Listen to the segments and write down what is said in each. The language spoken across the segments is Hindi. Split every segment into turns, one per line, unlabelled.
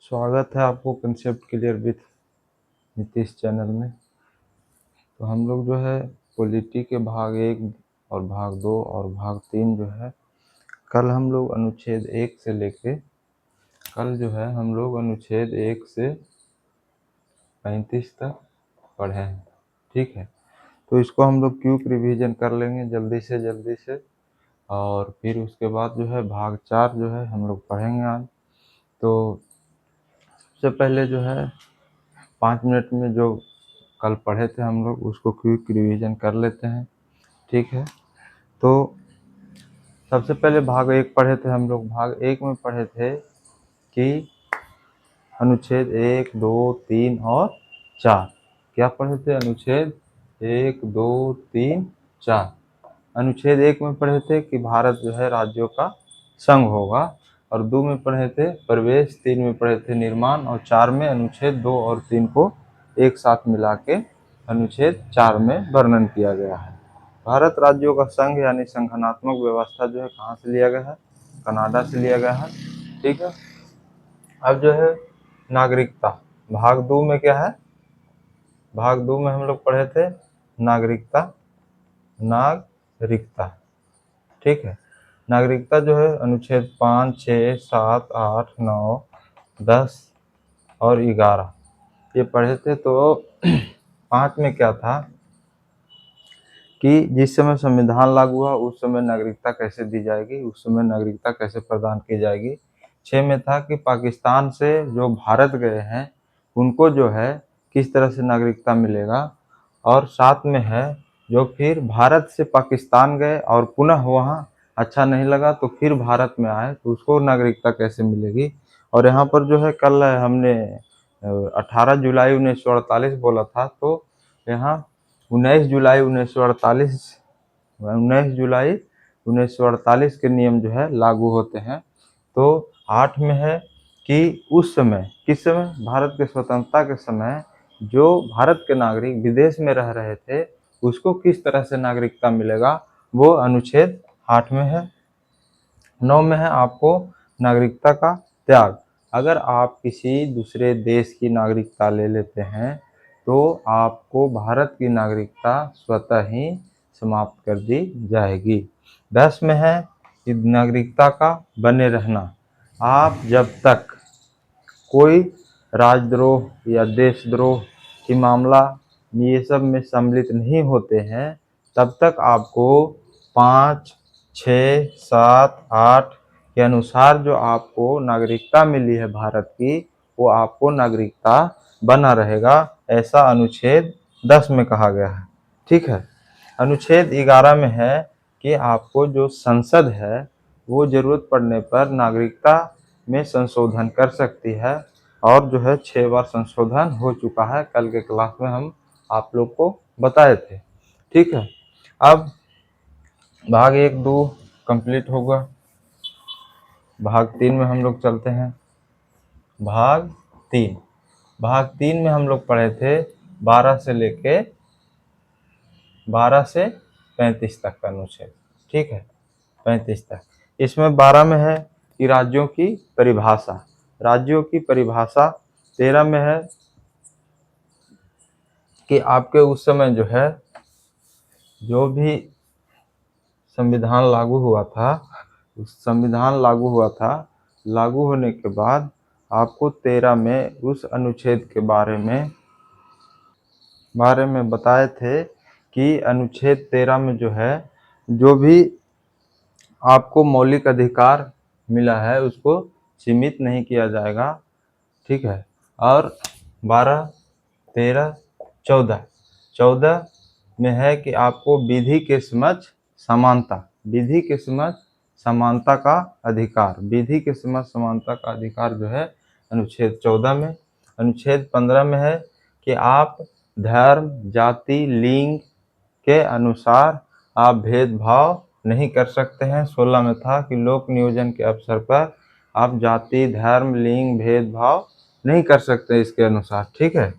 स्वागत है आपको concept clear with Nitish channel में। तो हम लोग जो है पॉलिटी के भाग 1 और भाग 2 और भाग 3 जो है कल हम लोग अनुच्छेद 1 से लेके अनुच्छेद 1 से 35 तक पढ़े हैं। ठीक है, तो इसको हम लोग क्विक रिवीजन कर लेंगे जल्दी से और फिर उसके बाद जो है भाग 4 जो है हम लोग पढ़ेंगे आज। तो सबसे पहले जो है 5 मिनट में जो कल पढ़े थे हम लोग उसको क्विक रिवीजन कर लेते हैं। ठीक है, तो सबसे पहले भाग 1 पढ़े थे हम लोग। भाग 1 में पढ़े थे कि अनुच्छेद 1, 2, 3 और 4 क्या पढ़े थे? अनुच्छेद 1, 2, 3, 4। अनुच्छेद 1 में पढ़े थे कि भारत जो है राज्यों का संघ होगा, और 2 में पढ़े थे प्रवेश, 3 में पढ़े थे निर्माण, और 4 में अनुच्छेद 2 और 3 को एक साथ मिला के अनुच्छेद 4 में वर्णन किया गया है। भारत राज्यों का संघ यानी संगठनात्मक व्यवस्था जो है कहाँ से लिया गया है? कनाडा से लिया गया है। ठीक है, अब जो है नागरिकता, भाग 2 में क्या है? भाग 2 में हम लोग पढ़े थे नागरिकता। ठीक है, नागरिकता जो है अनुच्छेद 5, 6, 7, 8, 9, 10 और 11 ये पढ़े थे। तो 5 में क्या था कि जिस समय संविधान लागू हुआ उस समय नागरिकता कैसे दी जाएगी, उस समय नागरिकता कैसे प्रदान की जाएगी। 6 में था कि पाकिस्तान से जो भारत गए हैं उनको जो है किस तरह से नागरिकता मिलेगा, और 7 में है जो फिर भारत से पाकिस्तान गए और पुनः वहाँ अच्छा नहीं लगा तो फिर भारत में आए तो उसको नागरिकता कैसे मिलेगी। और यहाँ पर जो है कल हमने 18 जुलाई 1948 बोला था, तो यहाँ 19 जुलाई 1948 के नियम जो है लागू होते हैं। तो 8 में है कि उस समय, किस समय? भारत के स्वतंत्रता के समय जो भारत के नागरिक विदेश में रह रहे थे उसको किस तरह से नागरिकता मिलेगा, वो अनुच्छेद 8 में है। 9 में है आपको नागरिकता का त्याग। अगर आप किसी दूसरे देश की नागरिकता ले लेते हैं तो आपको भारत की नागरिकता स्वतः ही समाप्त कर दी जाएगी। 10 में है कि नागरिकता का बने रहना। आप जब तक कोई राजद्रोह या देशद्रोह की मामला ये सब में सम्मिलित नहीं होते हैं तब तक आपको 5, 6, 7, 8 के अनुसार जो आपको नागरिकता मिली है भारत की, वो आपको नागरिकता बना रहेगा, ऐसा अनुच्छेद 10 में कहा गया है। ठीक है, अनुच्छेद 11 में है कि आपको जो संसद है वो जरूरत पड़ने पर नागरिकता में संशोधन कर सकती है, और जो है 6 बार संशोधन हो चुका है, कल के क्लास में हम आप लोग को बताए थे। ठीक है, अब भाग 1, 2 कंप्लीट होगा। भाग 3 में हम लोग चलते हैं। भाग 3 में हम लोग पढ़े थे 12 से 35 तक का अनुच्छेद। ठीक है, 35 तक। इसमें 12 में है कि राज्यों की परिभाषा। 13 में है कि आपके उस समय जो है जो भी संविधान लागू हुआ था, उस संविधान लागू होने के बाद आपको 13 में उस अनुच्छेद के बारे में बताए थे कि अनुच्छेद 13 में जो है जो भी आपको मौलिक अधिकार मिला है उसको सीमित नहीं किया जाएगा। ठीक है, और 12, 13, 14 में है कि आपको विधि के समक्ष समानता का अधिकार जो है अनुच्छेद 14 में। अनुच्छेद 15 में है कि आप धर्म, जाति, लिंग के अनुसार आप भेदभाव नहीं कर सकते हैं। 16 में था कि लोक नियोजन के अवसर पर आप जाति, धर्म, लिंग भेदभाव नहीं कर सकते इसके अनुसार। ठीक है,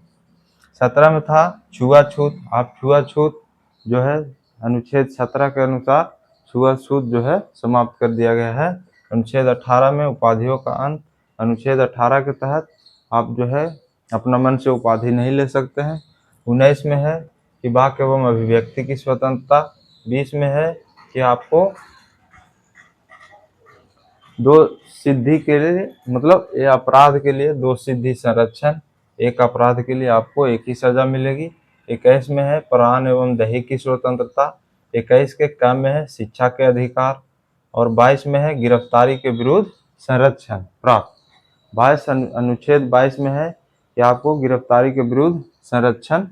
17 में था छुआछूत। आप छुआछूत जो है अनुच्छेद 17 के अनुसार छुआछूत जो है समाप्त कर दिया गया है। अनुच्छेद 18 में उपाधियों का अंत अनुच्छेद 18 के तहत आप जो है अपना मन से उपाधि नहीं ले सकते हैं। 19 में है कि वाक्य एवं अभिव्यक्ति की स्वतंत्रता। 20 में है कि आपको दो सिद्धि के लिए, मतलब ये अपराध के लिए दो सिद्धि संरक्षण, एक अपराध के लिए आपको एक ही सजा मिलेगी। 21 में है प्राण एवं दही की स्वतंत्रता। 21 के क में है शिक्षा के अधिकार। और 22 में है गिरफ्तारी के विरुद्ध संरक्षण प्राप्त। 22 अनुच्छेद 22 में है कि आपको गिरफ्तारी के विरुद्ध संरक्षण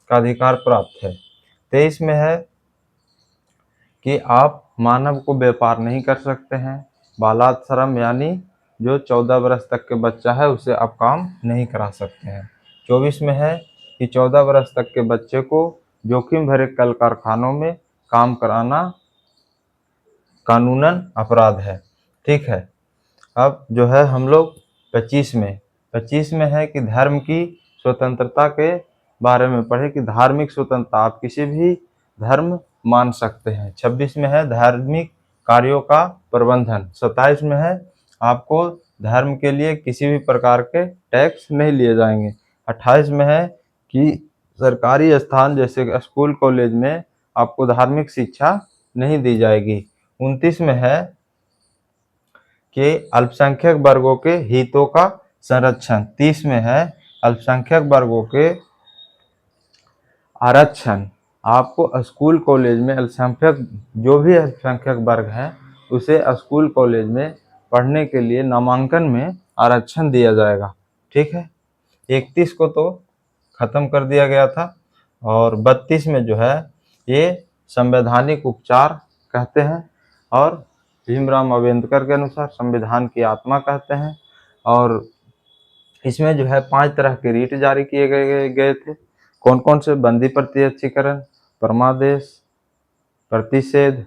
का अधिकार प्राप्त है। 23 में है कि आप मानव को व्यापार नहीं कर सकते हैं। बालाश्रम यानी जो 14 वर्ष तक के बच्चा है उसे आप काम नहीं करा सकते हैं। 24 में है कि 14 वर्ष तक के बच्चे को जोखिम भरे कल कारखानों में काम कराना कानूनन अपराध है। ठीक है, अब जो है हम लोग 25 में है कि धर्म की स्वतंत्रता के बारे में पढ़े कि धार्मिक स्वतंत्रता, आप किसी भी धर्म मान सकते हैं। 26 में है धार्मिक कार्यों का प्रबंधन। 27 में है आपको धर्म के लिए किसी भी प्रकार के टैक्स नहीं लिए जाएंगे। 28 में है कि सरकारी स्थान जैसे स्कूल कॉलेज में आपको धार्मिक शिक्षा नहीं दी जाएगी। 29 में है कि अल्पसंख्यक वर्गों के हितों का संरक्षण। 30 में है अल्पसंख्यक वर्गों के आरक्षण। आपको स्कूल कॉलेज में अल्पसंख्यक, जो भी अल्पसंख्यक वर्ग है उसे स्कूल कॉलेज में पढ़ने के लिए नामांकन में आरक्षण दिया जाएगा। ठीक है, 31 को तो खत्म कर दिया गया था। और 32 में जो है ये संवैधानिक उपचार कहते हैं और भीमराव अम्बेडकर के अनुसार संविधान की आत्मा कहते हैं। और इसमें जो है 5 तरह के रीट जारी किए गए थे। कौन कौन से? बंदी प्रत्यक्षीकरण, परमादेश, प्रतिषेध,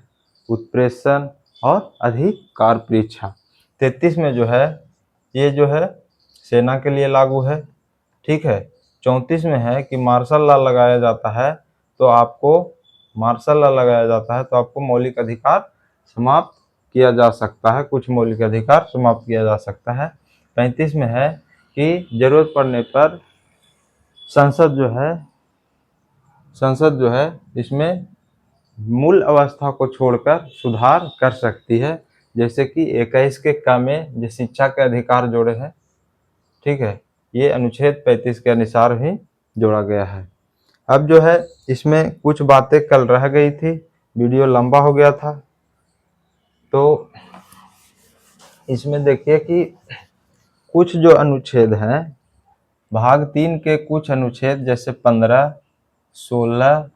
उत्प्रेषण और अधिकार परीक्षा। 33 में जो है ये जो है सेना के लिए लागू है। ठीक है, 34 में है कि मार्शल लॉ लगाया जाता है तो आपको मौलिक अधिकार समाप्त किया जा सकता है, कुछ मौलिक अधिकार समाप्त किया जा सकता है। 35 में है कि जरूरत पड़ने पर संसद जो है इसमें मूल अवस्था को छोड़कर सुधार कर सकती है, जैसे कि 21 के क में जो शिक्षा के अधिकार जोड़े हैं। ठीक है, ये अनुच्छेद 35 के अनुसार ही जोड़ा गया है। अब जो है इसमें कुछ बातें कल रह गई थी, वीडियो लंबा हो गया था, तो इसमें देखिए कि कुछ जो अनुच्छेद हैं, भाग 3 के कुछ अनुच्छेद जैसे 15, 16,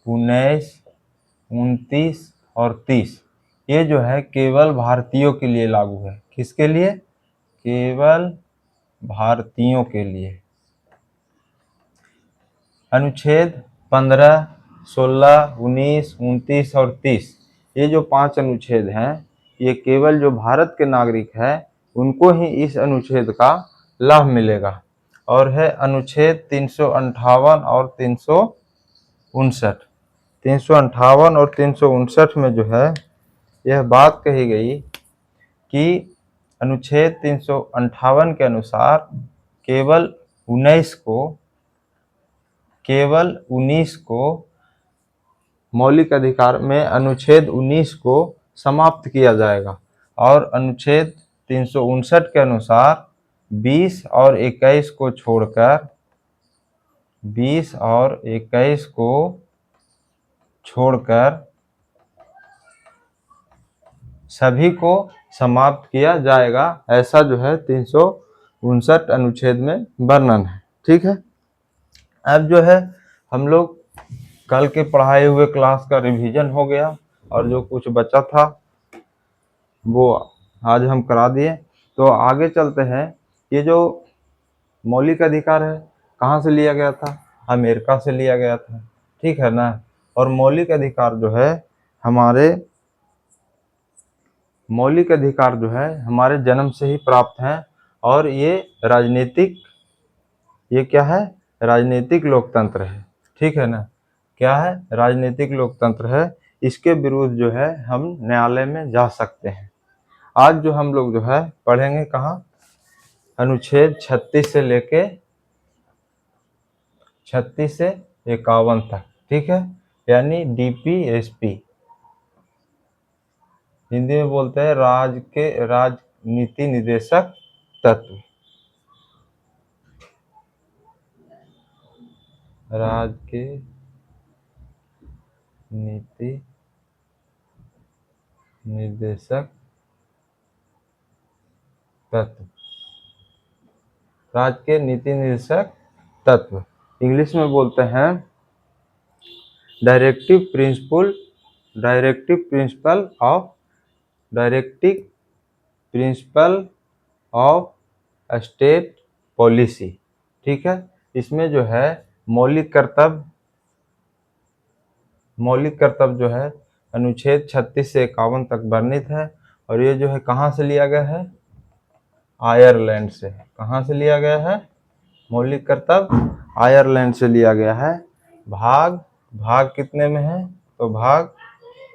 19, 29 और 30, ये जो है केवल भारतीयों के लिए लागू है। किसके लिए? केवल भारतीयों के लिए। अनुच्छेद 15, 16, 19, 29 और 30, ये जो 5 अनुच्छेद हैं, ये केवल जो भारत के नागरिक हैं उनको ही इस अनुच्छेद का लाभ मिलेगा। और है अनुच्छेद 358 और 359। 358 और 359 में जो है यह बात कही गई कि अनुच्छेद 358 के अनुसार केवल 19 को मौलिक अधिकार में अनुच्छेद 19 को समाप्त किया जाएगा। और अनुच्छेद 359 के अनुसार 20 और 21 को छोड़कर सभी को समाप्त किया जाएगा, ऐसा जो है 359 अनुच्छेद में वर्णन है। ठीक है, अब जो है हम लोग कल के पढ़ाए हुए क्लास का रिवीजन हो गया और जो कुछ बचा था वो आज हम करा दिए। तो आगे चलते हैं। ये जो मौलिक अधिकार है कहाँ से लिया गया था? अमेरिका से लिया गया था। ठीक है ना। और मौलिक अधिकार जो है हमारे जन्म से ही प्राप्त हैं। और ये क्या है? राजनीतिक लोकतंत्र है। ठीक है ना। क्या है? राजनीतिक लोकतंत्र है। इसके विरुद्ध जो है हम न्यायालय में जा सकते हैं। आज जो हम लोग जो है पढ़ेंगे कहाँ, अनुच्छेद 36 से लेके 36 से 51 तक, ठीक है, यानी डीपीएसपी, हिंदी में बोलते हैं राजनीति निर्देशक तत्व, राज के नीति निर्देशक तत्व, राज्य के नीति निर्देशक तत्व, इंग्लिश में बोलते हैं directive principle of state policy, ठीक है। इसमें जो है मौलिक कर्तव्य जो है अनुच्छेद 36 से 51 तक वर्णित है, और ये जो है कहाँ से लिया गया है, आयरलैंड से। कहाँ से लिया गया है, मौलिक कर्तव्य आयरलैंड से लिया गया है। भाग कितने में है, तो भाग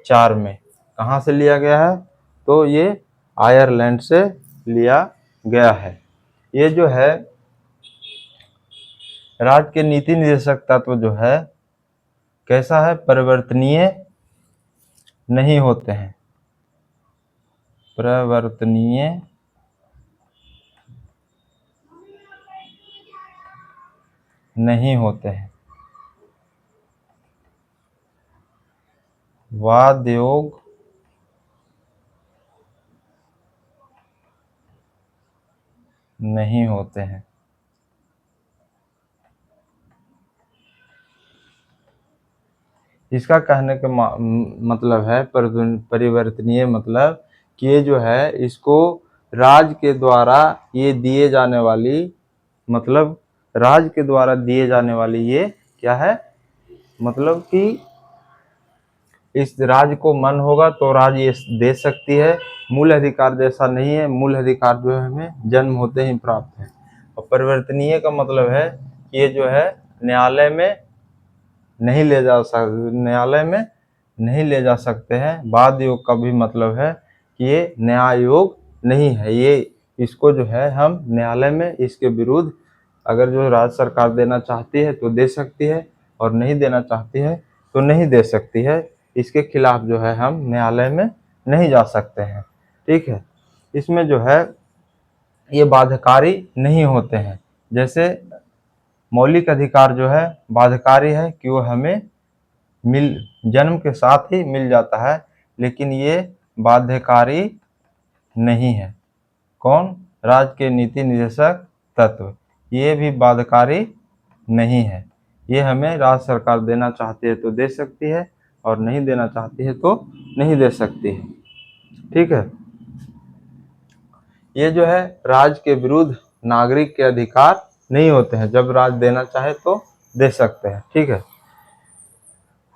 4 में। कहाँ से लिया गया है, तो ये आयरलैंड से लिया गया है। ये जो है राज्य के नीति निर्देशक तत्व जो है कैसा है, परिवर्तनीय नहीं होते हैं, परिवर्तनीय नहीं होते हैं, वाद योग नहीं होते हैं। इसका कहने का मतलब है परिवर्तनीय, मतलब कि ये जो है इसको राज्य के द्वारा ये दिए जाने वाली, मतलब राज्य के द्वारा दिए जाने वाली ये क्या है, मतलब कि इस राज्य को मन होगा तो राज्य ये दे सकती है। मूल अधिकार जैसा नहीं है, मूल अधिकार जो है हमें जन्म होते ही प्राप्त है। और परिवर्तनीय का मतलब है कि ये जो है न्यायालय में नहीं ले जा सकते हैं। वाद योग का भी मतलब है कि ये न्याय योग नहीं है, ये इसको जो है हम न्यायालय में इसके विरुद्ध अगर जो राज्य सरकार देना चाहती है तो दे सकती है, और नहीं देना चाहती है तो नहीं दे सकती है। इसके खिलाफ जो है हम न्यायालय में नहीं जा सकते हैं, ठीक है। इसमें जो है ये बाध्यकारी नहीं होते हैं। जैसे मौलिक अधिकार जो है बाध्यकारी है कि वो हमें जन्म के साथ ही मिल जाता है, लेकिन ये बाध्यकारी नहीं है। कौन, राज्य के नीति निर्देशक तत्व, ये भी बाध्यकारी नहीं है। ये हमें राज्य सरकार देना चाहती है तो दे सकती है, और नहीं देना चाहती है तो नहीं दे सकती है, ठीक है। ये जो है राज्य के विरुद्ध नागरिक के अधिकार नहीं होते हैं, जब राज्य देना चाहे तो दे सकते हैं, ठीक है।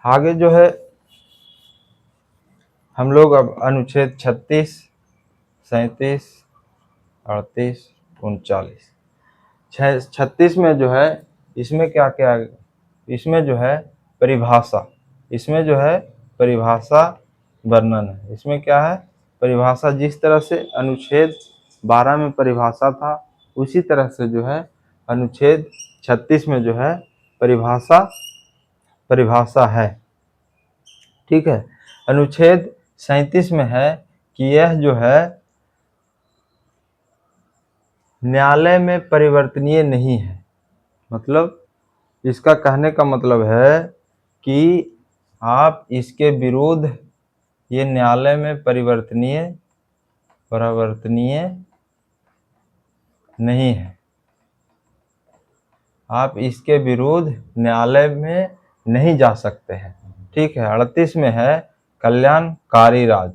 आगे जो है हम लोग अब अनुच्छेद 36, 37, 38, 39, 36 में जो है इसमें क्या क्या, इसमें जो है परिभाषा, इसमें जो है परिभाषा वर्णन है। इसमें क्या है, परिभाषा, जिस तरह से अनुच्छेद 12 में परिभाषा था उसी तरह से जो है अनुच्छेद 36 में जो है परिभाषा है, ठीक है। अनुच्छेद 37 में है कि यह जो है न्यायालय में परिवर्तनीय नहीं है। मतलब इसका कहने का मतलब है कि आप इसके विरुद्ध, ये न्यायालय में परिवर्तनीय नहीं है, आप इसके विरुद्ध न्यायालय में नहीं जा सकते हैं, ठीक है। 38 में है कल्याणकारी राज,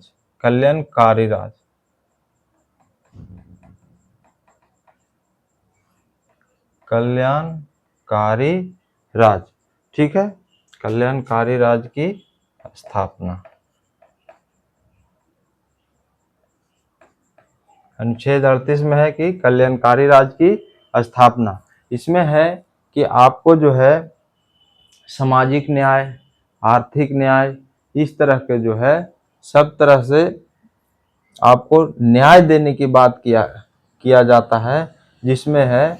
ठीक है, कल्याणकारी राज की स्थापना। अनुच्छेद 38 में है कि कल्याणकारी राज की स्थापना। इसमें है कि आपको जो है सामाजिक न्याय, आर्थिक न्याय, इस तरह के जो है सब तरह से आपको न्याय देने की बात किया जाता है, जिसमें है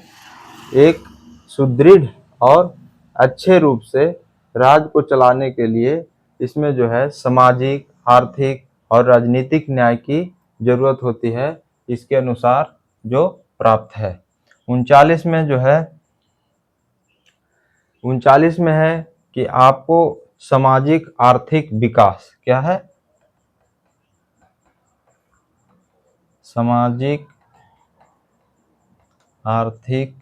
एक सुदृढ़ और अच्छे रूप से राज्य को चलाने के लिए इसमें जो है सामाजिक, आर्थिक और राजनीतिक न्याय की जरूरत होती है, इसके अनुसार जो प्राप्त है। 39 में है कि आपको सामाजिक आर्थिक विकास क्या है, सामाजिक आर्थिक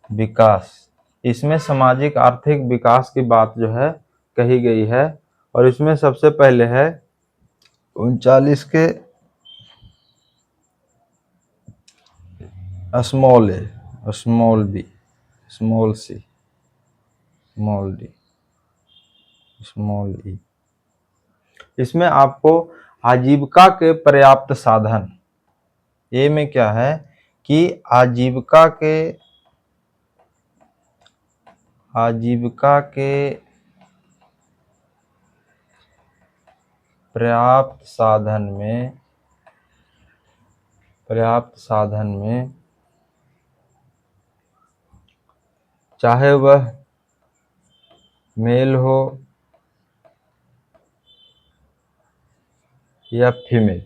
विकास। इसमें सामाजिक आर्थिक विकास की बात जो है कही गई है, और इसमें सबसे पहले है 39 के स्मॉल ए, small B, small C, small D, small ई। इसमें आपको आजीविका के पर्याप्त साधन, ए में क्या है कि आजीविका के पर्याप्त साधन में चाहे वह मेल हो या फीमेल,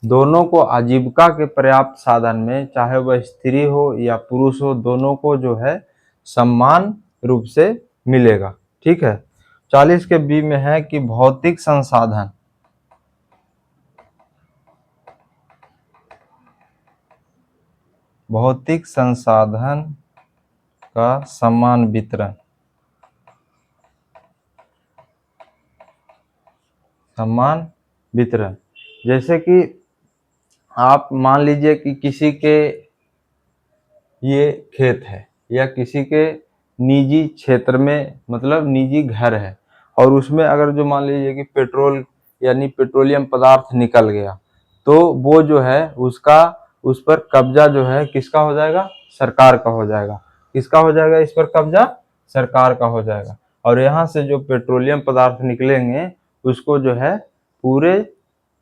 दोनों को आजीविका के पर्याप्त साधन में, चाहे वह स्त्री हो या पुरुष हो, दोनों को जो है समान रूप से मिलेगा। ठीक है। 40 के बी में है कि भौतिक संसाधन, भौतिक संसाधन का समान वितरण, समान वितरण। जैसे कि आप मान लीजिए कि किसी के ये खेत है या किसी के निजी क्षेत्र में, मतलब निजी घर है, और उसमें अगर जो मान लीजिए कि पेट्रोल यानी पेट्रोलियम पदार्थ निकल गया, तो वो जो है उसका उस पर कब्जा जो है किसका हो जाएगा, सरकार का हो जाएगा। किसका हो जाएगा इस पर कब्जा, सरकार का हो जाएगा। और यहाँ से जो पेट्रोलियम पदार्थ निकलेंगे उसको जो है पूरे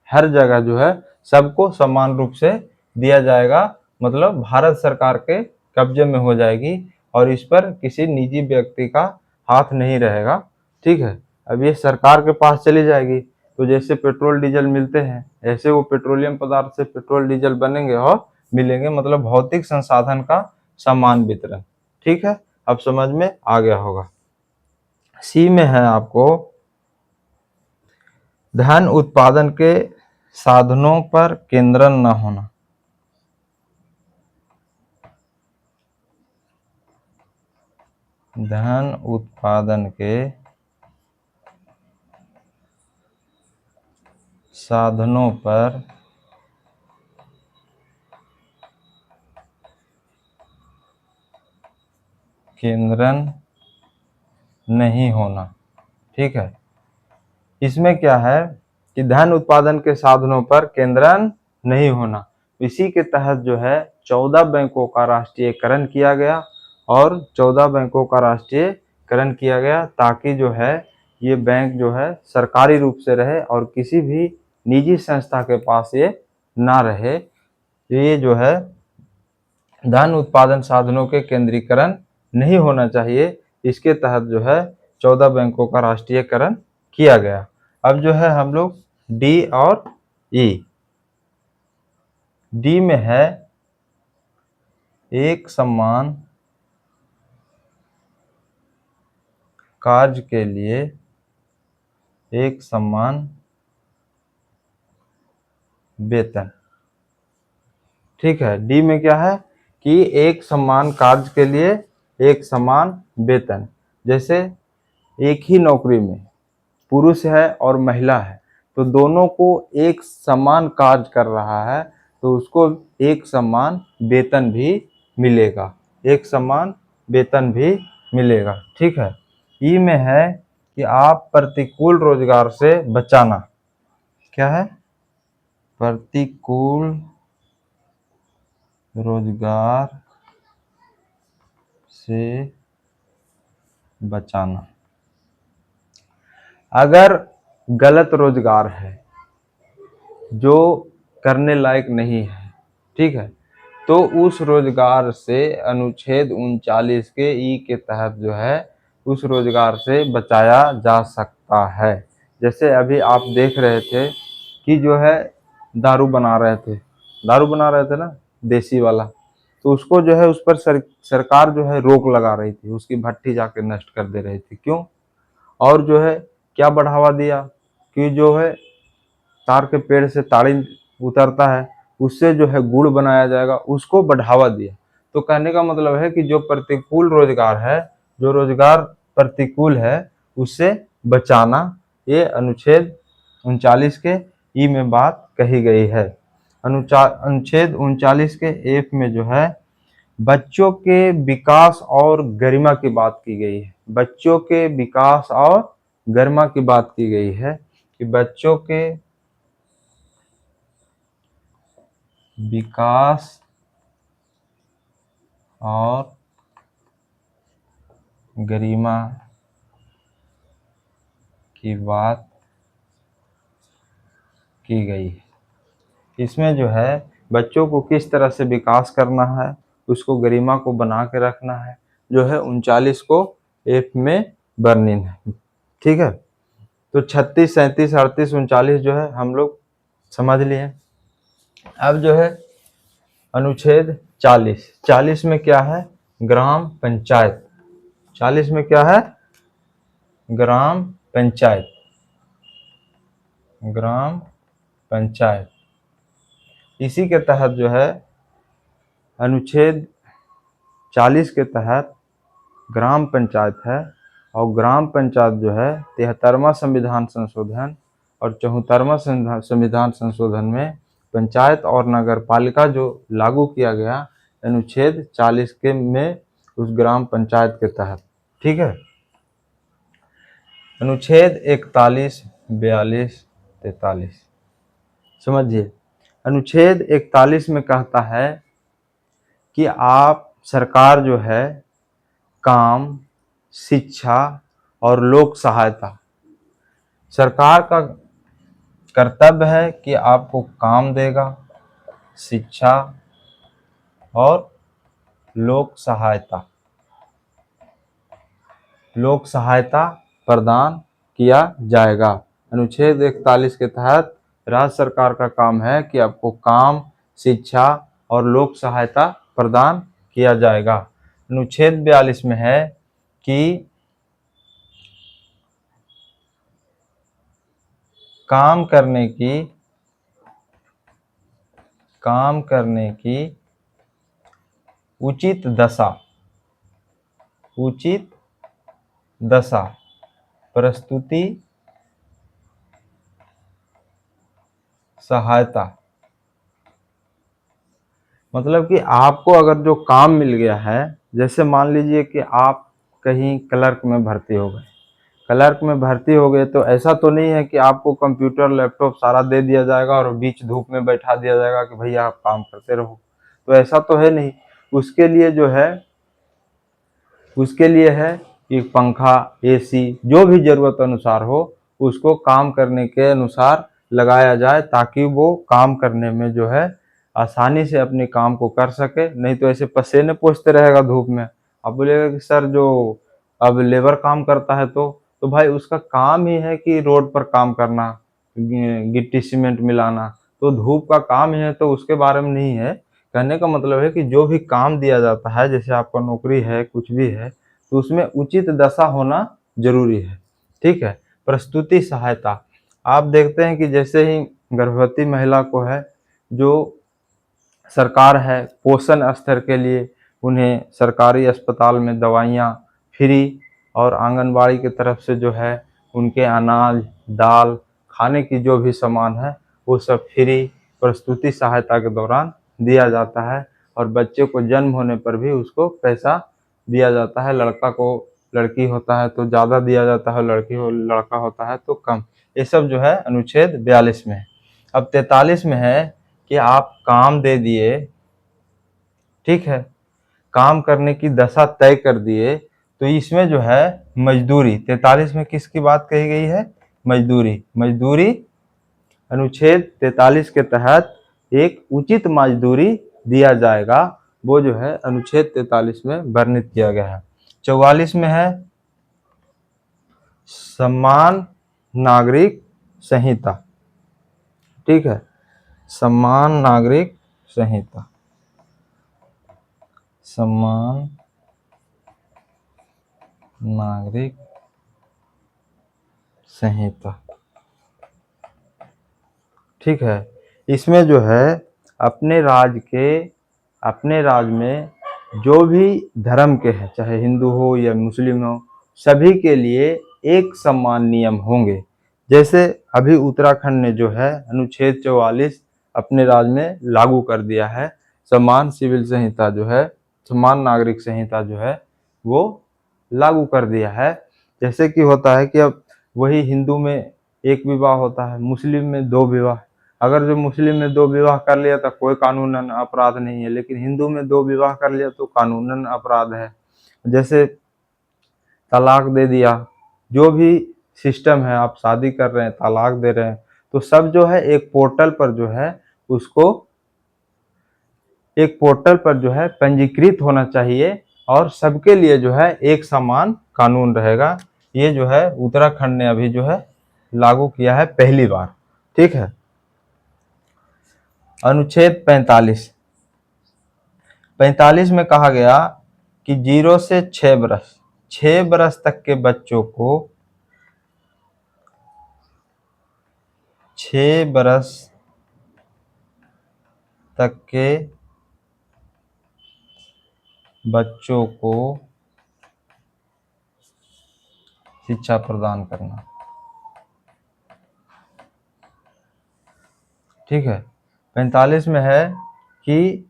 हर जगह जो है सबको समान रूप से दिया जाएगा, मतलब भारत सरकार के कब्जे में हो जाएगी, और इस पर किसी निजी व्यक्ति का हाथ नहीं रहेगा। ठीक है। अब ये सरकार के पास चली जाएगी, तो जैसे पेट्रोल डीजल मिलते हैं ऐसे वो पेट्रोलियम पदार्थ से पेट्रोल डीजल बनेंगे और मिलेंगे, मतलब भौतिक संसाधन का समान वितरण। ठीक है, अब समझ में आ गया होगा। सी में है आपको धन उत्पादन के साधनों पर केंद्रण न होना, धन उत्पादन के साधनों पर केंद्रण नहीं होना। ठीक है। इसमें क्या है कि धन उत्पादन के साधनों पर केंद्रण नहीं होना, इसी के तहत जो है 14 बैंकों का राष्ट्रीयकरण किया गया, और 14 बैंकों का राष्ट्रीयकरण किया गया ताकि जो है ये बैंक जो है सरकारी रूप से रहे और किसी भी निजी संस्था के पास ये ना रहे। ये जो है धन उत्पादन साधनों के केंद्रीकरण नहीं होना चाहिए, इसके तहत जो है 14 बैंकों का राष्ट्रीयकरण किया गया। अब जो है हम लोग डी और ई। डी में है एक समान कार्य के लिए एक समान वेतन। ठीक है। डी में क्या है कि एक समान कार्य के लिए एक समान वेतन। जैसे एक ही नौकरी में पुरुष है और महिला है, तो दोनों को एक समान कार्य कर रहा है, तो उसको एक समान वेतन भी मिलेगा, एक समान वेतन भी मिलेगा। ठीक है। ई में है कि आप प्रतिकूल रोजगार से बचाना, क्या है, प्रतिकूल रोजगार से बचाना। अगर गलत रोजगार है, जो करने लायक नहीं है, ठीक है, तो उस रोजगार से अनुच्छेद 39 के ई के तहत जो है उस रोजगार से बचाया जा सकता है। जैसे अभी आप देख रहे थे कि जो है दारू बना रहे थे ना, देसी वाला, तो उसको जो है उस पर सरकार जो है रोक लगा रही थी, उसकी भट्टी जाके नष्ट कर दे रही थी। क्यों? और जो है क्या बढ़ावा दिया कि जो है तार के पेड़ से ताड़ी उतरता है, उससे जो है गुड़ बनाया जाएगा, उसको बढ़ावा दिया। तो कहने का मतलब है कि जो प्रतिकूल रोजगार है, जो रोजगार प्रतिकूल है, उससे बचाना, ये अनुच्छेद 39 के ई में बात कही गई है। अनुच्छेद 39 के एफ में जो है बच्चों के विकास और गरिमा की बात की गई है। बच्चों के विकास और गरिमा की बात की गई है कि बच्चों के विकास और गरिमा की बात की गई है। इसमें जो है बच्चों को किस तरह से विकास करना है, उसको गरिमा को बना के रखना है, जो है 39 को एफ में वर्णन है। ठीक है, तो 36, 37, 38, 39 जो है हम लोग समझ लिए। अब जो है अनुच्छेद 40 में क्या है? ग्राम पंचायत। 40 में क्या है? ग्राम पंचायत। ग्राम पंचायत इसी के तहत जो है अनुच्छेद 40 के तहत ग्राम पंचायत है। और ग्राम पंचायत जो है 73वां संविधान संशोधन और 74वां संविधान संशोधन में पंचायत और नगर पालिका जो लागू किया गया अनुच्छेद 40 के में उस ग्राम पंचायत के तहत। ठीक है, अनुच्छेद 41, 42, 43 समझिए। अनुच्छेद 41 में कहता है कि आप सरकार जो है काम, शिक्षा और लोक सहायता, सरकार का कर्तव्य है कि आपको काम देगा, शिक्षा और लोक सहायता प्रदान किया जाएगा। अनुच्छेद 41 के तहत राज्य सरकार का काम है कि आपको काम, शिक्षा और लोक सहायता प्रदान किया जाएगा। अनुच्छेद 42 में है कि काम करने की उचित दशा प्रस्तुति सहायता, मतलब कि आपको अगर जो काम मिल गया है, जैसे मान लीजिए कि आप कहीं क्लर्क में भर्ती हो गए, तो ऐसा तो नहीं है कि आपको कंप्यूटर, लैपटॉप सारा दे दिया जाएगा और बीच धूप में बैठा दिया जाएगा कि भैया आप काम करते रहो, तो ऐसा तो है नहीं। उसके लिए है कि पंखा, एसी जो भी जरूरत अनुसार हो उसको काम करने के अनुसार लगाया जाए, ताकि वो काम करने में जो है आसानी से अपने काम को कर सके। नहीं तो ऐसे पसीने पोंछते रहेगा धूप में। अब बोलेगा कि सर जो अब लेबर काम करता है तो भाई उसका काम ही है कि रोड पर काम करना, गिट्टी सीमेंट मिलाना, तो धूप का काम ही है, तो उसके बारे में नहीं है। कहने का मतलब है कि जो भी काम दिया जाता है, जैसे आपका नौकरी है, कुछ भी है, तो उसमें उचित दशा होना जरूरी है। ठीक है, प्रस्तुति सहायता, आप देखते हैं कि जैसे ही गर्भवती महिला को है, जो सरकार है पोषण स्तर के लिए उन्हें सरकारी अस्पताल में दवाइयाँ फ्री, और आंगनबाड़ी की तरफ से जो है उनके अनाज, दाल, खाने की जो भी सामान है वो सब फ्री प्रस्तुति सहायता के दौरान दिया जाता है। और बच्चे को जन्म होने पर भी उसको पैसा दिया जाता है। लड़की होता है तो ज़्यादा दिया जाता है, लड़का होता है तो कम। ये सब जो है अनुच्छेद 42 में है। अब 43 में है कि आप काम दे दिए, ठीक है, काम करने की दशा तय कर दिए, तो इसमें जो है मजदूरी, 43 में किसकी बात कही गई है? मजदूरी अनुच्छेद 43 के तहत एक उचित मजदूरी दिया जाएगा, वो जो है अनुच्छेद 43 में वर्णित किया गया है। 44 में है समान नागरिक संहिता। ठीक है, समान नागरिक संहिता, समान नागरिक संहिता। ठीक है, इसमें जो है अपने राज्य में जो भी धर्म के हैं, चाहे हिंदू हो या मुस्लिम हो, सभी के लिए एक समान नियम होंगे। जैसे अभी उत्तराखंड ने जो है अनुच्छेद 44 अपने राज्य में लागू कर दिया है, समान सिविल संहिता जो है, समान नागरिक संहिता जो है वो लागू कर दिया है। जैसे कि होता है कि अब वही हिंदू में एक विवाह होता है, मुस्लिम में 2 विवाह। अगर जो मुस्लिम में 2 विवाह कर लिया तो कोई कानूनन अपराध नहीं है, लेकिन हिंदू में 2 विवाह कर लिया तो कानूनन अपराध है। जैसे तलाक दे दिया, जो भी सिस्टम है, आप शादी कर रहे हैं, तलाक दे रहे हैं, तो सब जो है एक पोर्टल पर जो है उसको एक पोर्टल पर जो है पंजीकृत होना चाहिए और सबके लिए जो है एक समान कानून रहेगा। ये जो है उत्तराखंड ने अभी जो है लागू किया है पहली बार। ठीक है, अनुच्छेद 45 में कहा गया कि 0 से 6 बरस तक के बच्चों को 6 बरस तक के बच्चों को शिक्षा प्रदान करना। ठीक है, 45 में है कि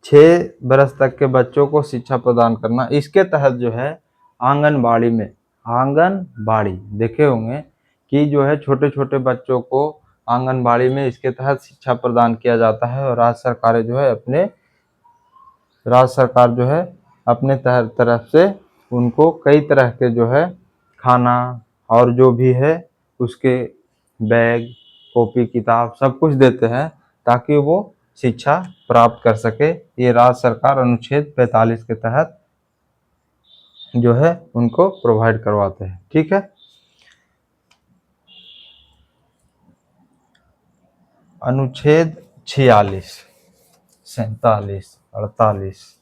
6 बरस तक के बच्चों को शिक्षा प्रदान करना। इसके तहत जो है आंगनबाड़ी देखे होंगे कि जो है छोटे छोटे बच्चों को आंगनबाड़ी में इसके तहत शिक्षा प्रदान किया जाता है। और राज्य सरकार जो है अपने तरफ से उनको कई तरह के जो है खाना और जो भी है उसके बैग, कॉपी, किताब सब कुछ देते हैं ताकि वो शिक्षा प्राप्त कर सके। ये राज्य सरकार अनुच्छेद 45 के तहत जो है उनको प्रोवाइड करवाते हैं। ठीक है, अनुच्छेद 46, 47, 48,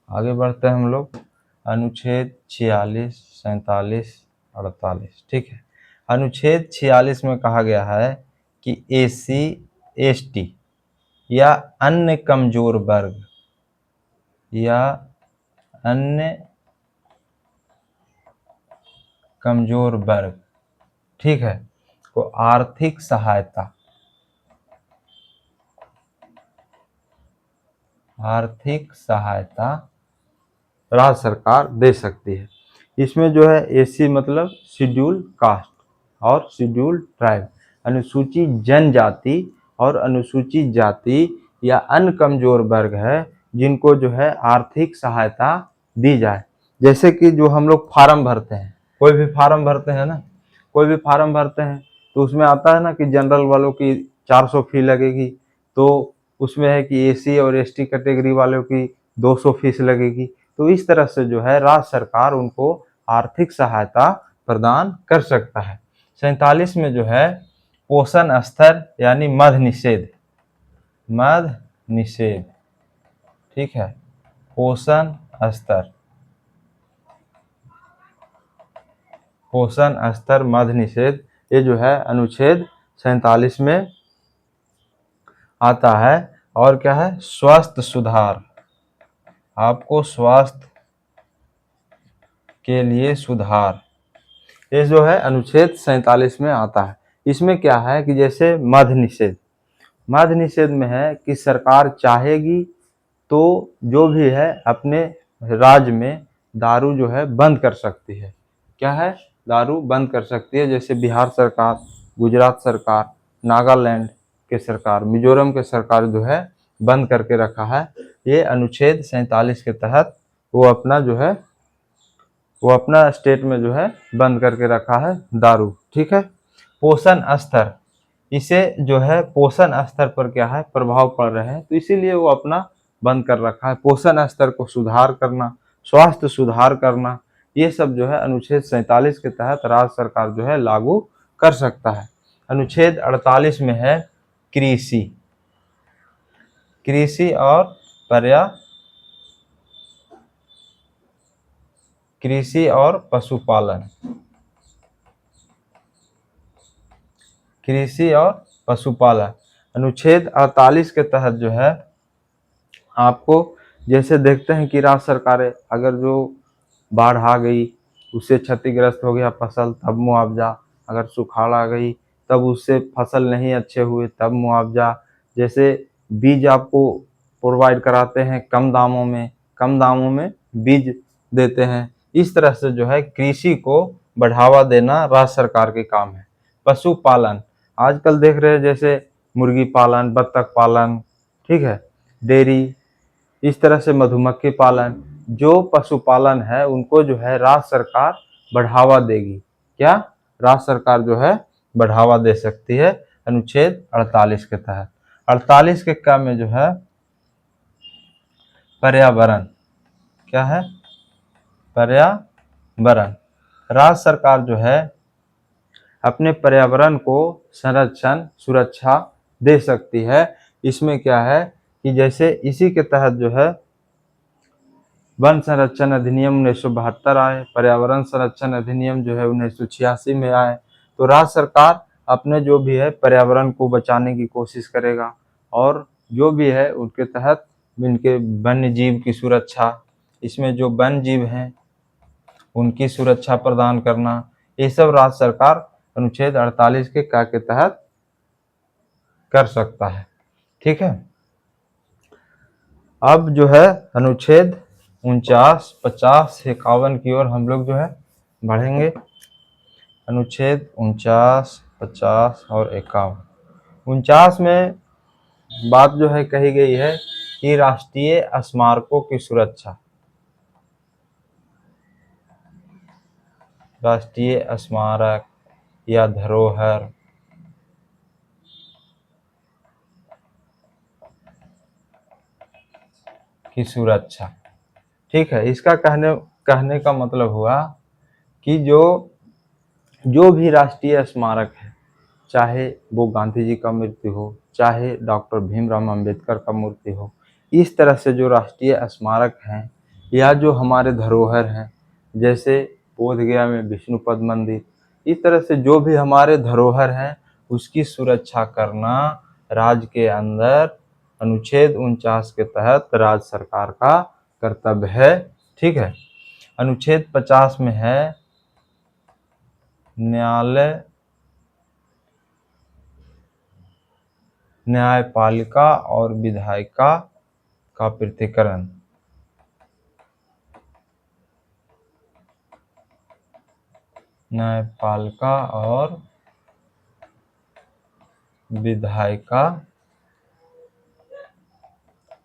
आगे बढ़ते हैं हम लोग। अनुच्छेद 46, 47, 48। ठीक है, अनुच्छेद 46 में कहा गया है कि SC, ST या अन्य कमजोर वर्ग, ठीक है, को आर्थिक सहायता राज्य सरकार दे सकती है। इसमें जो है SC मतलब शेड्यूल कास्ट और शेड्यूल ट्राइब, अनुसूचित जनजाति और अनुसूचित जाति या अन्य कमजोर वर्ग है जिनको जो है आर्थिक सहायता दी जाए। जैसे कि जो हम लोग फार्म भरते हैं, कोई भी फार्म भरते हैं ना, कोई भी फार्म भरते हैं तो उसमें आता है ना कि जनरल वालों की 400 फी लगेगी, तो उसमें है कि SC और ST कैटेगरी वालों की 200 फीस लगेगी। तो इस तरह से जो है राज्य सरकार उनको आर्थिक सहायता प्रदान कर सकता है। 47 में जो है पोषण स्तर यानी मध निषेध, ठीक है, पोषण स्तर मध निषेध, ये जो है अनुच्छेद 47 में आता है। और क्या है, स्वास्थ्य सुधार, आपको स्वास्थ्य के लिए सुधार, ये जो है अनुच्छेद 47 में आता है। इसमें क्या है कि जैसे मध निषेध में है कि सरकार चाहेगी तो जो भी है अपने राज्य में दारू जो है बंद कर सकती है। क्या है, दारू बंद कर सकती है। जैसे बिहार सरकार, गुजरात सरकार, नागालैंड के सरकार, मिजोरम के सरकार जो है बंद करके रखा है। ये अनुच्छेद 47 के तहत वो अपना स्टेट में जो है बंद करके रखा है दारू। ठीक है, पोषण स्तर, इसे जो है पोषण स्तर पर क्या है प्रभाव पड़ रहे हैं, तो इसीलिए वो अपना बंद कर रखा है। पोषण स्तर को सुधार करना, स्वास्थ्य सुधार करना, ये सब जो है अनुच्छेद 47 के तहत राज्य सरकार जो है लागू कर सकता है। अनुच्छेद 48 में है कृषि, कृषि और कृषि और पशुपालन, कृषि और पशुपालन। अनुच्छेद 48 के तहत जो है आपको जैसे देखते हैं कि राज्य सरकारें अगर जो बाढ़ आ गई, उससे क्षतिग्रस्त हो गया फसल, तब मुआवजा, अगर सुखाड़ आ गई तब उससे फसल नहीं अच्छे हुए तब मुआवजा, जैसे बीज आपको प्रोवाइड कराते हैं कम दामों में बीज देते हैं। इस तरह से जो है कृषि को बढ़ावा देना राज्य सरकार के काम है। पशुपालन, आजकल देख रहे हैं जैसे मुर्गी पालन, बत्तख पालन, ठीक है, डेयरी, इस तरह से मधुमक्खी पालन, जो पशुपालन है उनको जो है राज्य सरकार बढ़ावा देगी। क्या राज्य सरकार जो है बढ़ावा दे सकती है अनुच्छेद 48 के तहत। 48 के क में जो है पर्यावरण, क्या है पर्यावरण, राज्य सरकार जो है अपने पर्यावरण को संरक्षण सुरक्षा दे सकती है। इसमें क्या है कि जैसे इसी के तहत जो है वन संरक्षण अधिनियम 1972 आए, पर्यावरण संरक्षण अधिनियम जो है 1986 में आए। तो राज्य सरकार अपने जो भी है पर्यावरण को बचाने की कोशिश करेगा, और जो भी है उनके तहत इनके वन्य जीव की सुरक्षा, इसमें जो वन्य जीव हैं उनकी सुरक्षा प्रदान करना, ये सब राज्य सरकार अनुच्छेद 48 के क के तहत कर सकता है। ठीक है, अब जो है अनुच्छेद 49, 50, 51 की ओर हम लोग जो है बढ़ेंगे। अनुच्छेद 49, 50 और 51। 49 में बात जो है कही गई है कि राष्ट्रीय स्मारकों की सुरक्षा, राष्ट्रीय स्मारक या धरोहर की सुरक्षा। ठीक है, इसका कहने का मतलब हुआ कि जो भी राष्ट्रीय स्मारक है, चाहे वो गांधी जी का मूर्ति हो, चाहे डॉक्टर भीमराव अंबेडकर का मूर्ति हो, इस तरह से जो राष्ट्रीय स्मारक हैं या जो हमारे धरोहर हैं, जैसे बोधगया में विष्णुपद मंदिर, इस तरह से जो भी हमारे धरोहर हैं उसकी सुरक्षा करना राज्य के अंदर अनुच्छेद 49 के तहत राज्य सरकार का कर्तव्य है। ठीक है, अनुच्छेद 50 में है न्यायपालिका और विधायिका का पृथक्करण। न्यायपालिका और विधायिका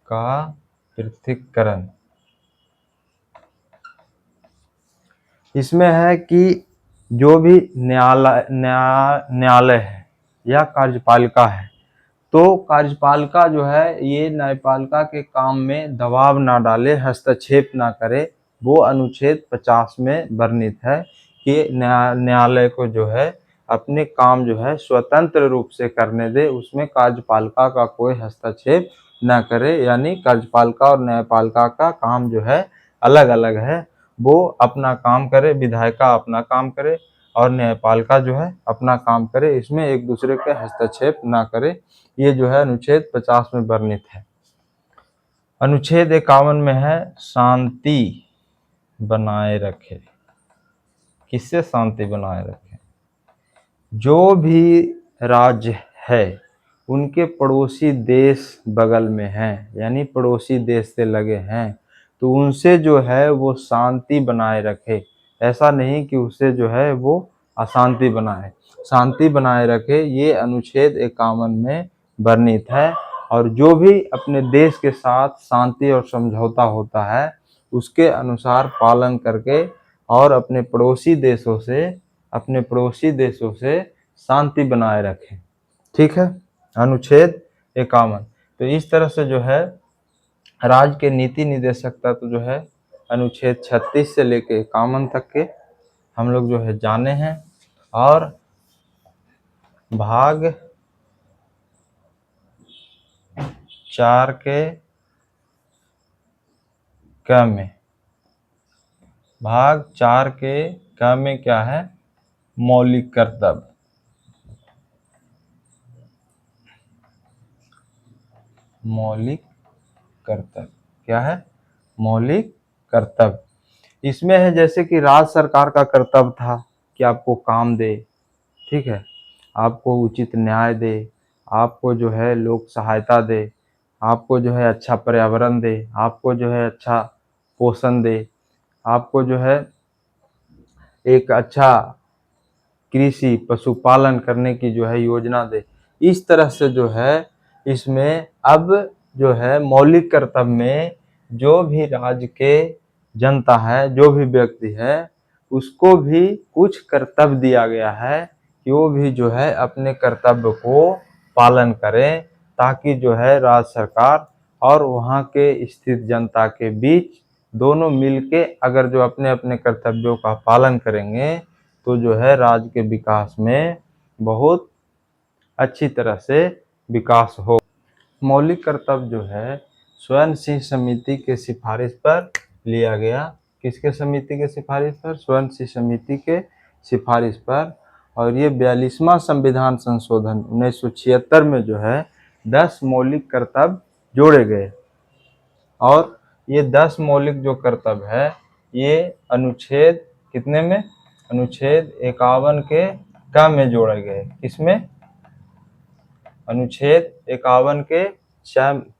का पृथक्करण। इसमें है कि जो भी न्यायालय है या कार्यपालिका है, तो कार्यपालिका जो है ये न्यायपालिका के काम में दबाव ना डाले, हस्तक्षेप ना करे, वो अनुच्छेद 50 में वर्णित है कि न्यायालय को जो है अपने काम जो है स्वतंत्र रूप से करने दे, उसमें कार्यपालिका का कोई हस्तक्षेप ना करे। यानी कार्यपालिका और न्यायपालिका का काम जो है अलग अलग है, वो अपना काम करे, विधायिका अपना काम करे और न्यायपालिका जो है अपना काम करे, इसमें एक दूसरे के हस्तक्षेप ना करे। ये जो है अनुच्छेद 50 में वर्णित है। अनुच्छेद 51 में है शांति बनाए रखे। किससे शांति बनाए रखे? जो भी राज्य है उनके पड़ोसी देश बगल में हैं, यानी पड़ोसी देश से लगे हैं, तो उनसे जो है वो शांति बनाए रखे। ऐसा नहीं कि उससे जो है वो अशांति बनाए, शांति बनाए रखे। ये अनुच्छेद 51 में वर्णित है। और जो भी अपने देश के साथ शांति और समझौता होता है उसके अनुसार पालन करके और अपने पड़ोसी देशों से शांति बनाए रखें। ठीक है, अनुच्छेद 51। तो इस तरह से जो है राज्य के नीति निर्देशक तत्व जो है अनुच्छेद 36 से लेके 51 तक के हम लोग जो है जाने हैं। और भाग 4 के क में, भाग 4 के क में क्या है? मौलिक कर्तव्य। मौलिक कर्तव्य क्या है? मौलिक कर्तव्य। इसमें है जैसे कि राज्य सरकार का कर्तव्य था कि आपको काम दे, ठीक है, आपको उचित न्याय दे, आपको जो है लोक सहायता दे, आपको जो है अच्छा पर्यावरण दे, आपको जो है अच्छा पोषण दे, आपको जो है एक अच्छा कृषि पशुपालन करने की जो है योजना दे। इस तरह से जो है इसमें अब जो है मौलिक कर्तव्य में जो भी राज्य के जनता है, जो भी व्यक्ति है, उसको भी कुछ कर्तव्य दिया गया है कि वो भी जो है अपने कर्तव्य को पालन करें, ताकि जो है राज्य सरकार और वहाँ के स्थित जनता के बीच दोनों मिलके अगर जो अपने अपने कर्तव्यों का पालन करेंगे तो जो है राज्य के विकास में बहुत अच्छी तरह से विकास हो। मौलिक कर्तव्य जो है स्वयं सिंह समिति के सिफारिश पर लिया गया। किसके समिति के सिफारिश पर? स्वयं सिंह समिति के सिफारिश पर। और ये 42वां संविधान संशोधन 1976 में जो है 10 मौलिक कर्तव्य जोड़े गए। और ये 10 मौलिक जो कर्तव्य है ये अनुच्छेद कितने में? अनुच्छेद 51 के क में जोड़े गए। किसमें? अनुच्छेद 51 के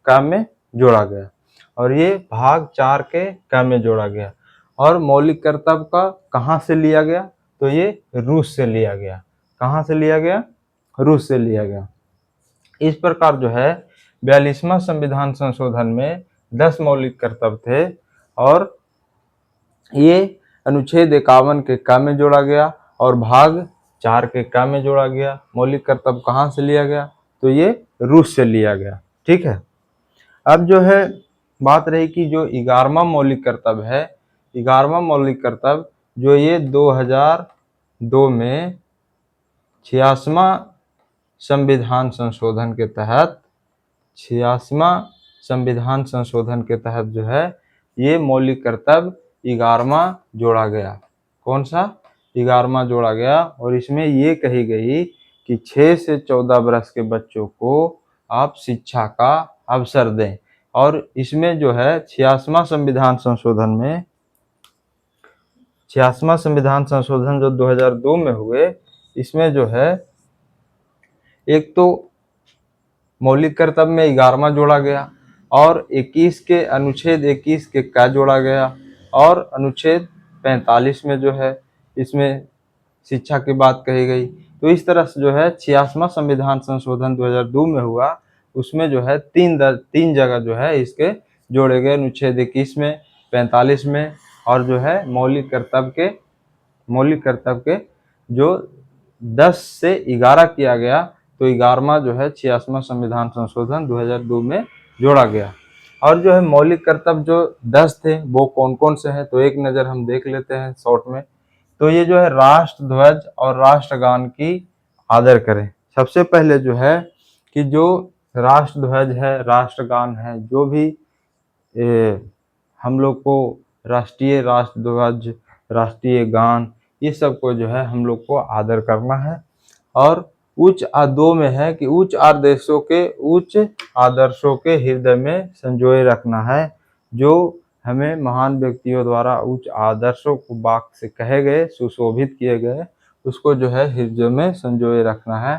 क में जोड़ा गया। और ये भाग 4 के क में जोड़ा गया। और मौलिक कर्तव्य का कहाँ से लिया गया? तो ये रूस से लिया गया। कहाँ से लिया गया? रूस से लिया गया। इस प्रकार जो है 42वां संविधान संशोधन में 10 मौलिक कर्तव्य थे और ये अनुच्छेद 51 के क में जोड़ा गया और भाग 4 के क में जोड़ा गया। मौलिक कर्तव्य कहाँ से लिया गया? तो ये रूस से लिया गया। ठीक है, अब जो है बात रही कि जो 11वां मौलिक कर्तव्य है, 11वां मौलिक कर्तव्य जो ये 2002 में 86वां संविधान संशोधन के तहत 86वां संविधान संशोधन के तहत जो है ये मौलिक कर्तव्य 11वां जोड़ा गया। कौन सा? 11वां जोड़ा गया। और इसमें ये कही गई कि 6 से 14 वर्ष के बच्चों को आप शिक्षा का अवसर दें। और इसमें जो है 86वां संविधान संशोधन में 86वां संविधान संशोधन जो 2002 में हुए, इसमें जो है एक तो मौलिक कर्तव्य में 11वां जोड़ा गया और 21 के अनुच्छेद 21 के क जोड़ा गया और अनुच्छेद 45 में जो है इसमें शिक्षा की बात कही गई। तो इस तरह से जो है 86वां संविधान संशोधन 2002 में हुआ, उसमें जो है तीन जगह जो है इसके जोड़े गए, अनुच्छेद 21 में, 45 में और जो है मौलिक कर्तव्य के जो 10 से 11 किया गया। तो 11वां जो है 86वां संविधान संशोधन 2002 में जोड़ा गया। और जो है मौलिक कर्तव्य जो 10 थे वो कौन कौन से हैं, तो एक नज़र हम देख लेते हैं शॉर्ट में। तो ये जो है राष्ट्र ध्वज और राष्ट्रगान की आदर करें। सबसे पहले जो है कि जो राष्ट्र ध्वज है, राष्ट्रगान है, जो भी हम लोग को राष्ट्रीय राष्ट्र ध्वज, राष्ट्रीय गान, ये सब को जो है हम लोग को आदर करना है। और उच्च दो में है कि उच्च आदर्शों के हृदय में संजोए रखना है। जो हमें महान व्यक्तियों द्वारा उच्च आदर्शों को वाक्य से कहे गए, सुशोभित किए गए, उसको जो है हृदय में संजोए रखना है।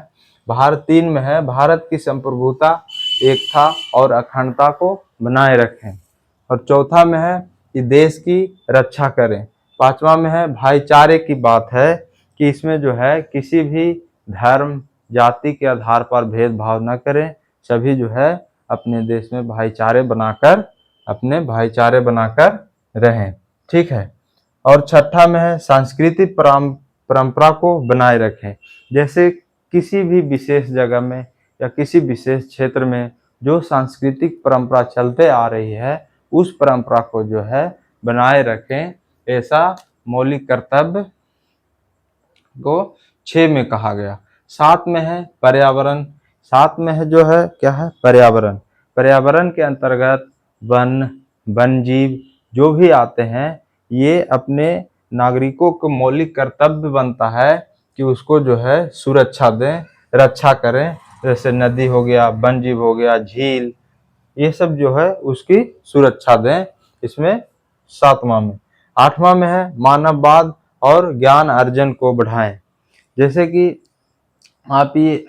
भारत 3 में है भारत की संप्रभुता, एकता और अखंडता को बनाए रखें। और चौथा में है कि देश की रक्षा करें। 5वां में है भाईचारे की बात है कि इसमें जो है किसी भी धर्म जाति के आधार पर भेदभाव न करें, सभी जो है अपने देश में भाईचारे बनाकर रहें। ठीक है। और छठा में है सांस्कृतिक परंपरा को बनाए रखें। जैसे किसी भी विशेष जगह में या किसी विशेष क्षेत्र में जो सांस्कृतिक परंपरा चलते आ रही है उस परंपरा को जो है बनाए रखें, ऐसा मौलिक कर्तव्य को 6 में कहा गया। 7 में है पर्यावरण। 7 में है जो है क्या है, पर्यावरण। पर्यावरण के अंतर्गत वन, वन जीव जो भी आते हैं, ये अपने नागरिकों को मौलिक कर्तव्य बनता है कि उसको जो है सुरक्षा दें, रक्षा करें। जैसे नदी हो गया, वन जीव हो गया, झील, ये सब जो है उसकी सुरक्षा दें। इसमें 7वां में। 8वां में है मानववाद और ज्ञान अर्जन को बढ़ाएं। जैसे कि आप ये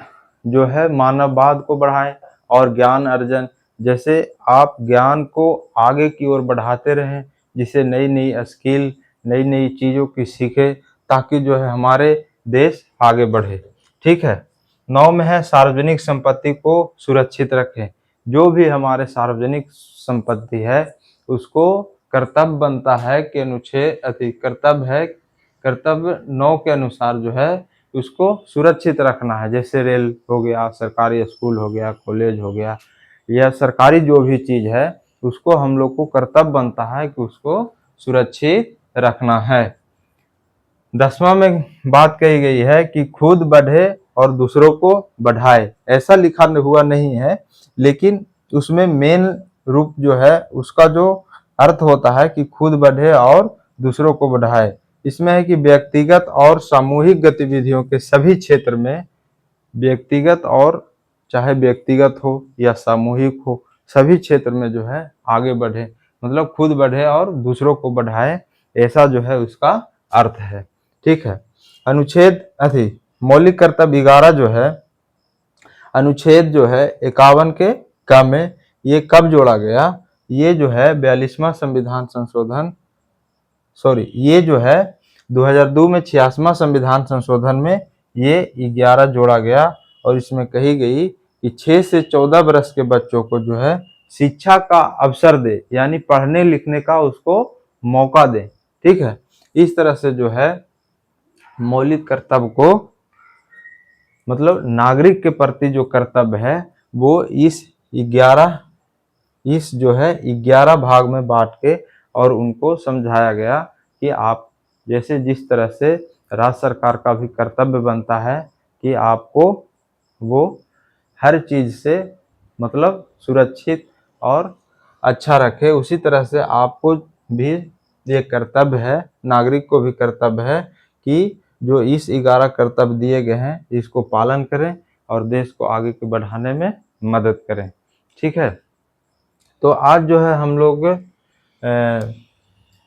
जो है मानववाद को बढ़ाएं और ज्ञान अर्जन, जैसे आप ज्ञान को आगे की ओर बढ़ाते रहें, जिससे नई नई स्किल, नई नई चीज़ों की सीखें, ताकि जो है हमारे देश आगे बढ़े। ठीक है। 9 में है सार्वजनिक संपत्ति को सुरक्षित रखें। जो भी हमारे सार्वजनिक संपत्ति है उसको कर्तव्य बनता है कि कर्तव्य 9 के अनुसार जो है उसको सुरक्षित रखना है। जैसे रेल हो गया, सरकारी स्कूल हो गया, कॉलेज हो गया, या सरकारी जो भी चीज़ है उसको हम लोग को कर्तव्य बनता है कि उसको सुरक्षित रखना है। 10वां में बात कही गई है कि खुद बढ़े और दूसरों को बढ़ाए। ऐसा लिखा हुआ नहीं है, लेकिन उसमें मेन रूप जो है उसका जो अर्थ होता है कि खुद बढ़े और दूसरों को बढ़ाए। इसमें है कि व्यक्तिगत और सामूहिक गतिविधियों के सभी क्षेत्र में, व्यक्तिगत और चाहे व्यक्तिगत हो या सामूहिक हो, सभी क्षेत्र में जो है आगे बढ़े, मतलब खुद बढ़े और दूसरों को बढ़ाए, ऐसा जो है उसका अर्थ है। ठीक है। मौलिक कर्तव्य 11 जो है, अनुच्छेद जो है 51 के क में ये कब जोड़ा गया? ये जो है 42वां संविधान संशोधन, ये जो है 2002 में 86वां संविधान संशोधन में ये 11 जोड़ा गया, और इसमें कही गई कि 6 से 14 वर्ष के बच्चों को जो है शिक्षा का अवसर दे, यानी पढ़ने लिखने का उसको मौका दे। ठीक है। इस तरह से जो है मौलिक कर्तव्य को, मतलब नागरिक के प्रति जो कर्तव्य है वो इस 11 भाग में बांट के और उनको समझाया गया कि आप जैसे जिस तरह से राज्य सरकार का भी कर्तव्य बनता है कि आपको वो हर चीज़ से मतलब सुरक्षित और अच्छा रखे, उसी तरह से आपको भी ये कर्तव्य है, नागरिक को भी कर्तव्य है कि जो इस 11 कर्तव्य दिए गए हैं इसको पालन करें और देश को आगे के बढ़ाने में मदद करें। ठीक है। तो आज जो है हम लोग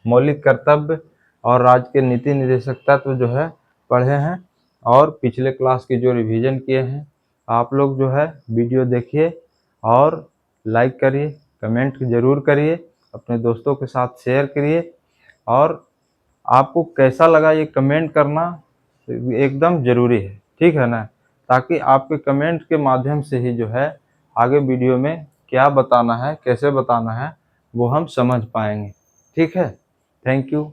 मौलिक कर्तव्य और राज्य के नीति निर्देशक तत्व जो है पढ़े हैं, और पिछले क्लास की जो रिवीजन किए हैं। आप लोग जो है वीडियो देखिए और लाइक करिए, कमेंट जरूर करिए, अपने दोस्तों के साथ शेयर करिए, और आपको कैसा लगा ये कमेंट करना एकदम ज़रूरी है। ठीक है ना, ताकि आपके कमेंट के माध्यम से ही जो है आगे वीडियो में क्या बताना है, कैसे बताना है, वो हम समझ पाएंगे। ठीक है। Thank you.